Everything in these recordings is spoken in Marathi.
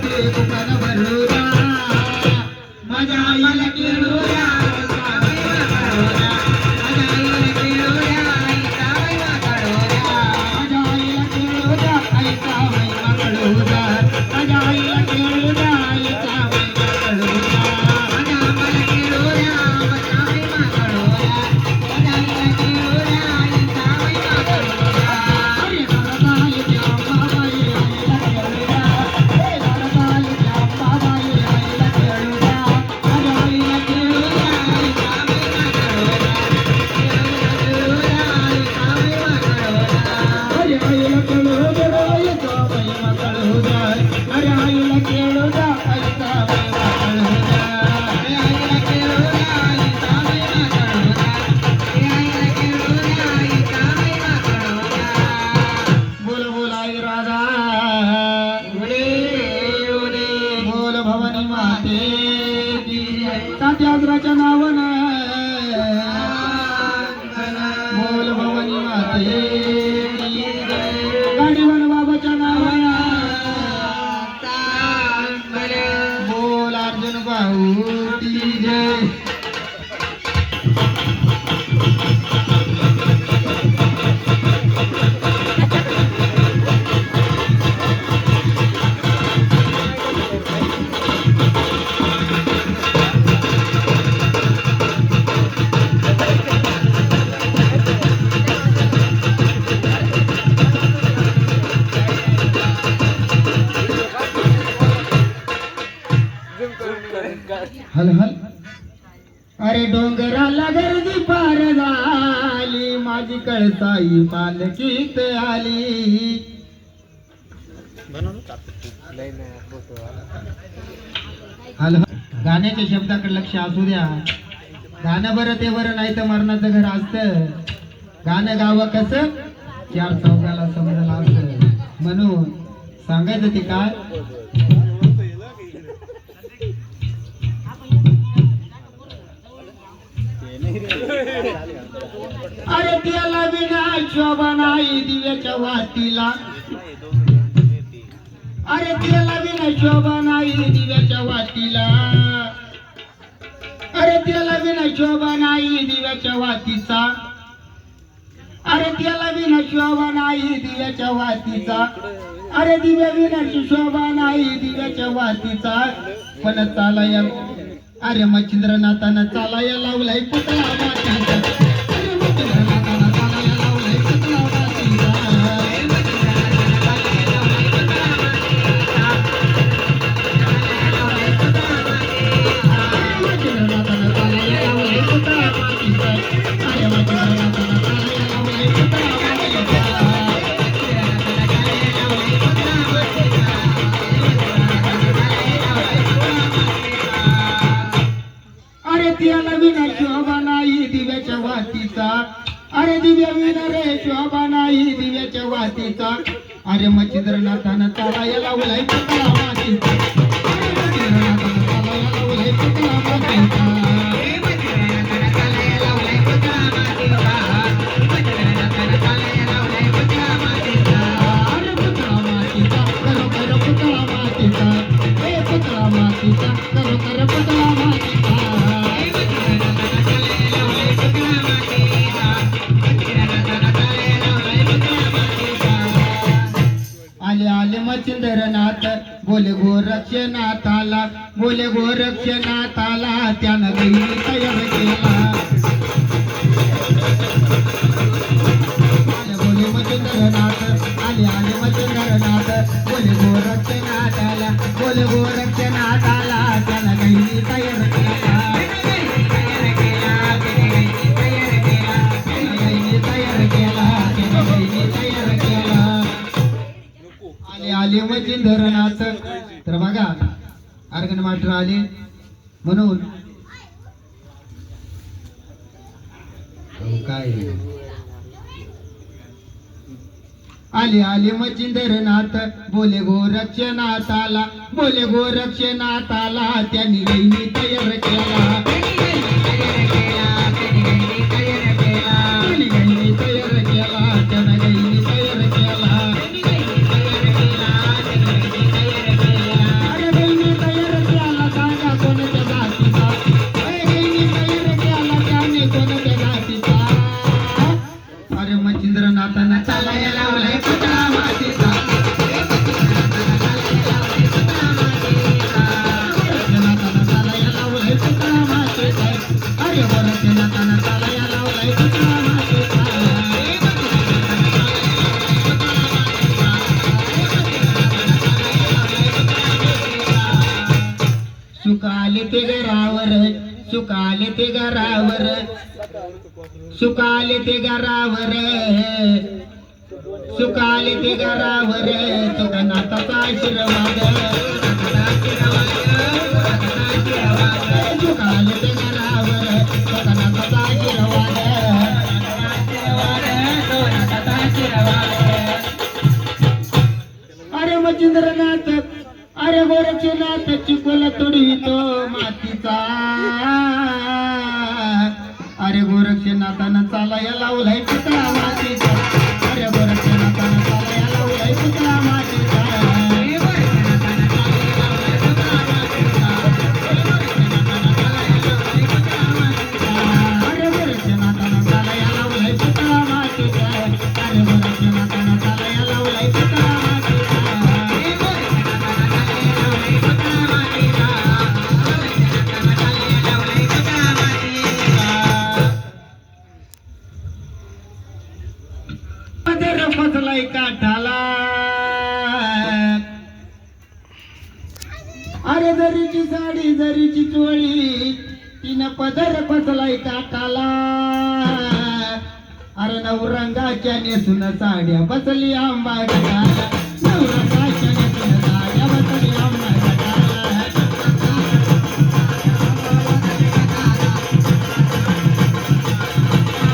ते दुकान भरूया माझ्या आईला केळूया त्यागराच्या नावानं बोल भवानी माते गाडीवान बाबाच्या नावानं बोल अर्जुन भाऊ की जय हल हल अरे डोंगराला गर्दी पार झाली माझी कळसाई पालखीत आली हल गाण्याच्या शब्दाकडे लक्ष असू द्या गाणं बरं ते बरं नाही तर मरणाचं घर असतं गाणं गावं कसं चार चौकाला समजलं असतं म्हणून सांगायचं ते काय अरे त्याला विना शोभा नाही दिव्याच्या वातीला अरे त्याला विना शोभा नाही दिव्याच्या वातीला अरे त्याला विना शोभा नाही दिव्याच्या वातीचा अरे त्याला विना शोभा नाही दिव्याच्या वातीचा अरे दिव्या विनाची शोभा नाही दिव्याच्या वातीचा पण चालाया अरे मच्छिंद्रनाथानं चालाया लावलाय पुतळा मातीचा अरे मच्छिंद्रनाथानं चालाया लावलाय पुतळा मातीचा मच्छिंद्रनाथानं चालाया लावलाय पुतळा मातीचा अरे मच्छिंद्रनाथानं चालाया लावलाय पुतळा मातीचा अरे त्याला विना शोभा नाही दिव्याच्या वातीचा अरे दिव्या विना रे शोभा नाही दिव्याच्या वातीचा अरे मच्छिंद्रनाथानं चालाया लावलाय पुतळा मातीचा अरे मच्छिंद्रनाथानं चालाया लावलाय पुतळा मातीचा अरे पुतळा मातीचा खरोखर पुतळा मातीचा हे पुतळा मातीचा खरोखर पुतळा मातीचा आले आले मच्छिंद्रनाथ बोले गोरक्षनाथाला बोले गोरक्षनाथाला त्यानं गैरी तयार केला बोले मच्छिंद्रनाथ आले आले मच्छिंद्रनाथ बोले गोरक्षनाथाला बोले गोरक्षनाथाला त्यानं गैरी तयार केला आले मच्छिंद्रनाथ तर बघा अर्गन मास्टर आले म्हणून काय आले आले मच्छिंद्रनाथ बोले गोरक्षनाथाला बोले गोरक्षनाथाला त्यांनी गैनी तयार केला आले ते घरावर सुख आले ते घरावर सुख आले ते घरावर सुख आले ते घरावर तुका नाताचा आशीर्वाद सुख आले ते घरावर तुका नाताचा आशीर्वाद अरे मच्छिंद्रनाथ अरे गोरक्षनाथ चिकोला तोडवितो मातीचा अरे गोरक्षनाथानं चालाया लावलाय पुतळा मातीचा अरे गोरक्षनाथानं चालाया लावलाय पुतळा मातीचा अरे गोरक्षनाथानं चालाया लावलाय पुतळा मातीचा अरे गोरक्षनाथानं चालाया लावलाय पुतळा फसलाय काठाला अरे जरीची साडी जरीची चोळी तिनं पदर फसलाय काठाला अरे नवरंगाच्या नेसून साड्या बसली आंबा गटाला नवरंगाच्या नेसून साड्या बसली आंबा गटाला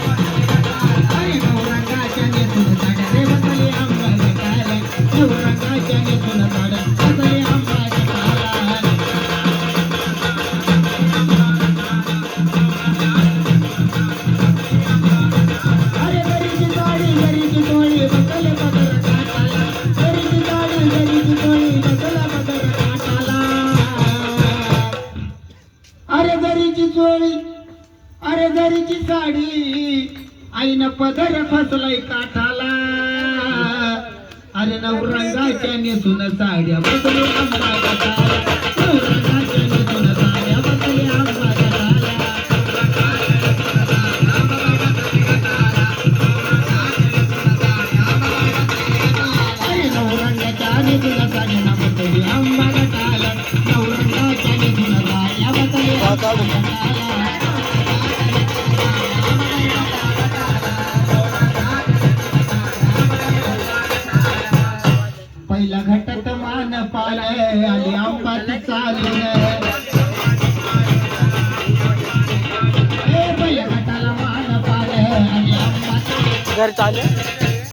अरे नवरंगाच्या नेसून साड्या रे बसली आंबा गटाला नवरंगाच्या नेसून साड्या बसली आंबा गटाला अरे गरीची साडी गरीची चोळी बसले पदर काठाला गरीची साडी गरीची चोळी बसला पदर काठाला अरे गरीची चोळी अरे गरीची साडी आईनं पदर फसलाय काठाला अरे नवरंगाच्या नेसून साड्या बसले आंबा गटाला नवरंगाच्या नेसून साड्या बसले आंबा गटाला अरे नवरंगाच्या नेसून साड्या ना बसले आंबा गटाला नवरंगाच्या नेसून साड्या बसले आंबा गटाला पहिला घटात मान पालय आली आंबाची चालून पहिल्या घटाला मान पालय आली आंबाची घर चालू